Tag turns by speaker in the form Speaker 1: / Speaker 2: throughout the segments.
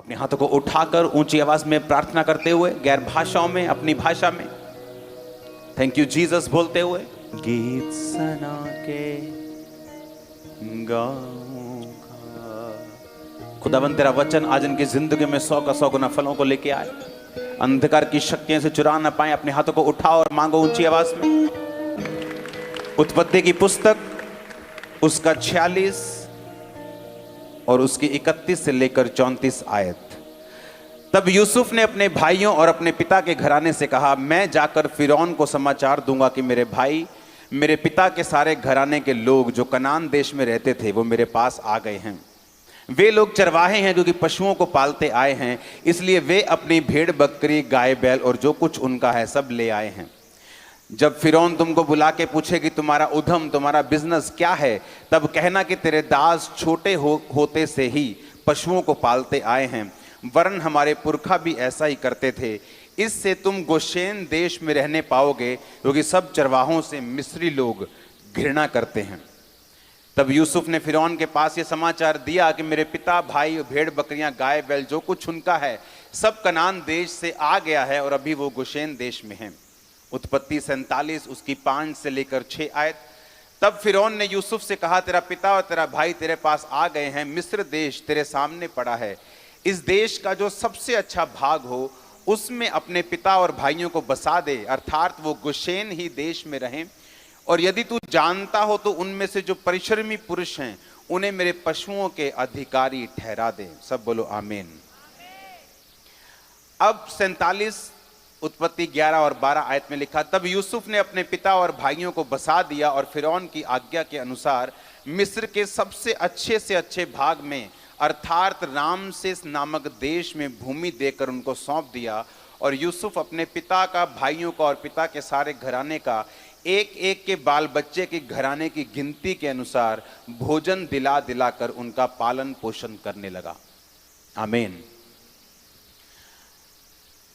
Speaker 1: अपने हाथों को उठाकर ऊंची आवाज में प्रार्थना करते हुए गैर भाषाओं में अपनी भाषा में थैंक यू जीसस बोलते हुए गीत सना के गाऊंगा। खुदावंद तेरा वचन आज इनकी जिंदगी में 100 का 100 गुना फलों को लेके आए, अंधकार की शक्तियों से चुरा ना पाए। अपने हाथों को उठाओ और मांगो ऊंची आवाज में। उत्पत्ति की पुस्तक उसका 46 और उसकी 31 से लेकर 34 आयत। तब यूसुफ ने अपने भाइयों और अपने पिता के घराने से कहा, मैं जाकर फिरौन को समाचार दूंगा कि मेरे भाई, मेरे पिता के सारे घराने के लोग जो कनान देश में रहते थे वो मेरे पास आ गए हैं। वे लोग चरवाहे हैं जो कि पशुओं को पालते आए हैं, इसलिए वे अपनी भेड़ बकरी गाय बैल और जो कुछ उनका है सब ले आए हैं। जब फिरौन तुमको बुला के पूछे कि तुम्हारा उद्यम, तुम्हारा बिजनेस क्या है, तब कहना कि तेरे दास छोटे होते से ही पशुओं को पालते आए हैं, वरन हमारे पुरखा भी ऐसा ही करते थे। इससे तुम गोशेन देश में रहने पाओगे, क्योंकि सब चरवाहों से मिस्री लोग घृणा करते हैं। तब यूसुफ ने फिरौन के पास ये समाचार दिया कि मेरे पिता, भाई, भेड़ बकरियां, गाय बैल जो कुछ उनका है सब कनान देश से आ गया है और अभी वो गोशेन देश में है। उत्पत्ति 47 उसकी 5 से लेकर 6 आयत। तब फिरौन ने यूसुफ से कहा, तेरा पिता और तेरा भाई तेरे पास आ गए हैं, मिस्र देश तेरे सामने पड़ा है। इस देश का जो सबसे अच्छा भाग हो उसमें अपने पिता और भाइयों को बसा दे, अर्थात वो गोशेन ही देश में रहें। और यदि तू जानता हो तो उनमें से जो परिश्रमी पुरुष हैं उन्हें मेरे पशुओं के अधिकारी ठहरा दे। सब बोलो आमीन। अब 47 उत्पत्ति 11 और 12 आयत में लिखा, तब यूसुफ ने अपने पिता और भाइयों को बसा दिया और फिरौन की आज्ञा के अनुसार मिस्र के सबसे अच्छे से अच्छे भाग में, अर्थात रामसेस नामक देश में भूमि देकर उनको सौंप दिया। और यूसुफ अपने पिता का, भाइयों का और पिता के सारे घराने का एक एक के बाल बच्चे के घराने की गिनती के अनुसार भोजन दिला दिलाकर उनका पालन पोषण करने लगा। आमीन।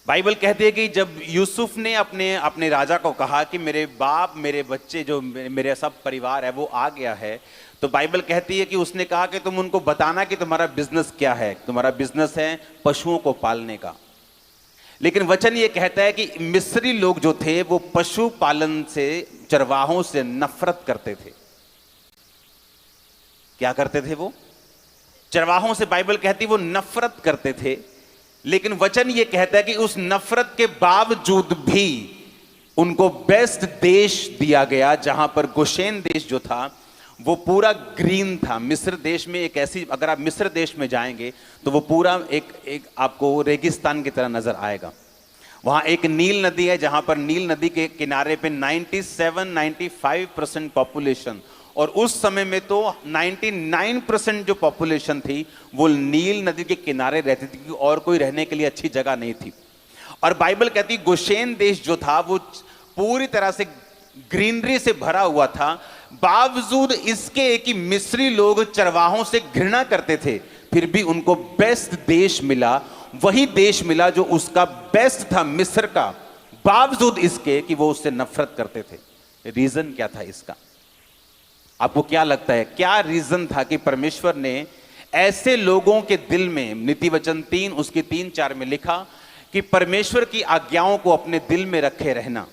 Speaker 1: बाइबल कहती है कि जब यूसुफ ने अपने राजा को कहा कि मेरे बाप, मेरे बच्चे, जो मेरे सब परिवार है वो आ गया है, तो बाइबल कहती है कि उसने कहा कि तुम उनको बताना कि तुम्हारा बिजनेस क्या है। तुम्हारा बिजनेस है पशुओं को पालने का। लेकिन वचन ये कहता है कि मिस्री लोग जो थे वो पशु पालन से, चरवाहों से नफरत करते थे। क्या करते थे वो? चरवाहों से बाइबल कहती वो नफरत करते थे। लेकिन वचन ये कहता है कि उस नफरत के बावजूद भी उनको बेस्ट देश दिया गया, जहां पर गोशेन देश जो था वो पूरा ग्रीन था। मिस्र देश में एक ऐसी, अगर आप मिस्र देश में जाएंगे तो वो पूरा एक आपको रेगिस्तान की तरह नजर आएगा। वहां एक नील नदी है, जहां पर नील नदी के किनारे पे 97-95% पॉपुलेशन, और उस समय में तो 99% जो पॉपुलेशन थी वो नील नदी के किनारे रहती थी, क्योंकि और कोई रहने के लिए अच्छी जगह नहीं थी। और बाइबल कहती गोशेन देश जो था वो पूरी तरह से ग्रीनरी से भरा हुआ था। बावजूद इसके कि मिस्री लोग चरवाहों से घृणा करते थे, फिर भी उनको बेस्ट देश मिला। वही देश मिला जो उसका बेस्ट था, मिस्र का, बावजूद इसके कि वो उससे नफरत करते थे। रीजन क्या था इसका? आपको क्या लगता है क्या रीजन था कि परमेश्वर ने ऐसे लोगों के दिल में, नीति वचन 3 उसकी 3-4 में लिखा कि परमेश्वर की आज्ञाओं को अपने दिल में रखे रहना,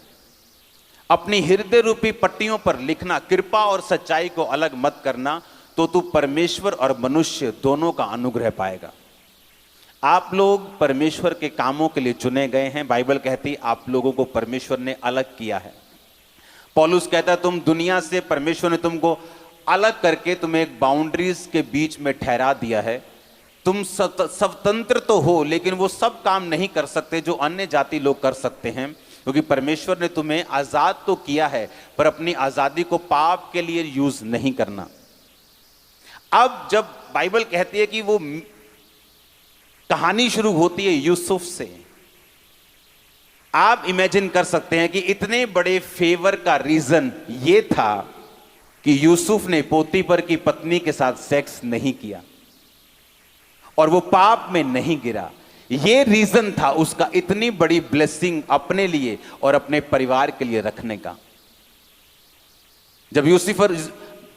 Speaker 1: अपनी हृदय रूपी पट्टियों पर लिखना, कृपा और सच्चाई को अलग मत करना, तो तू परमेश्वर और मनुष्य दोनों का अनुग्रह पाएगा। आप लोग परमेश्वर के कामों के लिए चुने गए हैं। बाइबल कहती आप लोगों को परमेश्वर ने अलग किया है। पौलुस कहता है तुम दुनिया से, परमेश्वर ने तुमको अलग करके तुम्हें एक बाउंड्रीज के बीच में ठहरा दिया है। तुम स्वतंत्र तो हो, लेकिन वो सब काम नहीं कर सकते जो अन्य जाति लोग कर सकते हैं, क्योंकि परमेश्वर ने तुम्हें आजाद तो किया है, पर अपनी आजादी को पाप के लिए यूज नहीं करना। अब जब बाइबल कहती है कि वो कहानी शुरू होती है यूसुफ से, आप इमेजिन कर सकते हैं कि इतने बड़े फेवर का रीजन ये था कि यूसुफ ने पोतीफर की पत्नी के साथ सेक्स नहीं किया और वो पाप में नहीं गिरा। ये रीजन था उसका इतनी बड़ी ब्लेसिंग अपने लिए और अपने परिवार के लिए रखने का। जब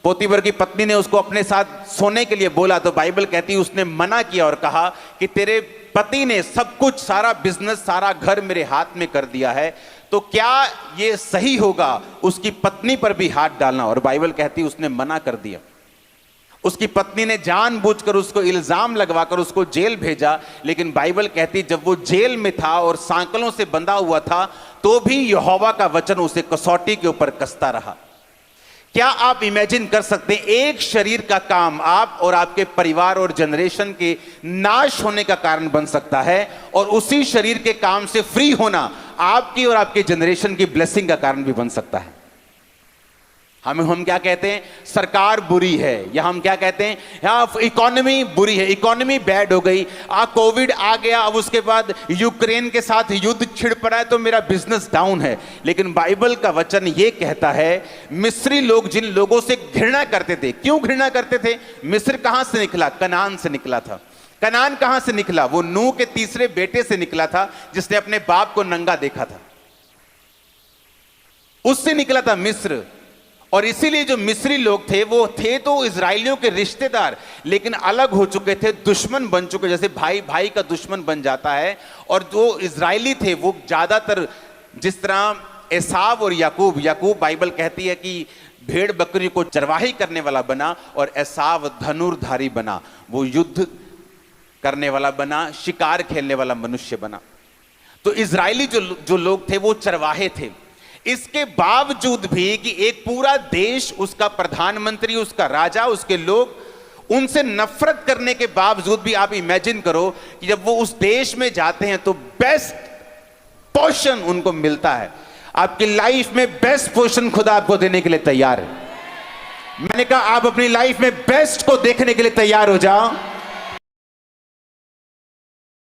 Speaker 1: पोतीफर की पत्नी ने उसको अपने साथ सोने के लिए बोला तो बाइबल कहती है उसने मना किया और कहा कि तेरे पति ने सब कुछ, सारा बिजनेस, सारा घर मेरे हाथ में कर दिया है, तो क्या ये सही होगा उसकी पत्नी पर भी हाथ डालना? और बाइबल कहती है उसने मना कर दिया। उसकी पत्नी ने जानबूझकर उसको इल्जाम लगवाकर उसको जेल भेजा, लेकिन बाइबल कहती जब वो जेल में था और सांकलों से बंधा हुआ था तो भी यहोवा का वचन उसे कसौटी के ऊपर कसता रहा। क्या आप इमेजिन कर सकते हैं एक शरीर का काम आप और आपके परिवार और जनरेशन के नाश होने का कारण बन सकता है, और उसी शरीर के काम से फ्री होना आपकी और आपके जनरेशन की ब्लेसिंग का कारण भी बन सकता है। हम क्या कहते हैं? सरकार बुरी है, या हम क्या कहते हैं? यहाँ इकोनॉमी बुरी है, इकोनॉमी बैड हो गई, कोविड आ गया, अब उसके बाद यूक्रेन के साथ युद्ध छिड़ पड़ा है तो मेरा बिजनेस डाउन है। लेकिन बाइबल का वचन ये कहता है मिस्री लोग जिन लोगों से घृणा करते थे, क्यों घृणा करते थे? मिस्र कहां से निकला? कनान से निकला था। कनान कहां से निकला? वो नूह के तीसरे बेटे से निकला था जिसने अपने बाप को नंगा देखा था, उससे निकला था मिस्र। और इसीलिए जो मिस्री लोग थे वो थे तो इजराइलियों के रिश्तेदार, लेकिन अलग हो चुके थे, दुश्मन बन चुके, जैसे भाई भाई का दुश्मन बन जाता है। और जो इजराइली थे वो ज्यादातर जिस तरह एसाव और याकूब, याकूब बाइबल कहती है कि भेड़ बकरी को चरवाही करने वाला बना, और एसाव धनुर्धारी बना, वो युद्ध करने वाला बना, शिकार खेलने वाला मनुष्य बना। तो इजराइली जो लोग थे वो चरवाहे थे। इसके बावजूद भी कि एक पूरा देश, उसका प्रधानमंत्री, उसका राजा, उसके लोग उनसे नफरत करने के बावजूद भी आप इमेजिन करो कि जब वो उस देश में जाते हैं तो बेस्ट पोर्शन उनको मिलता है। आपकी लाइफ में बेस्ट पोर्शन खुदा आपको देने के लिए तैयार है। मैंने कहा आप अपनी लाइफ में बेस्ट को देखने के लिए तैयार हो जाओ।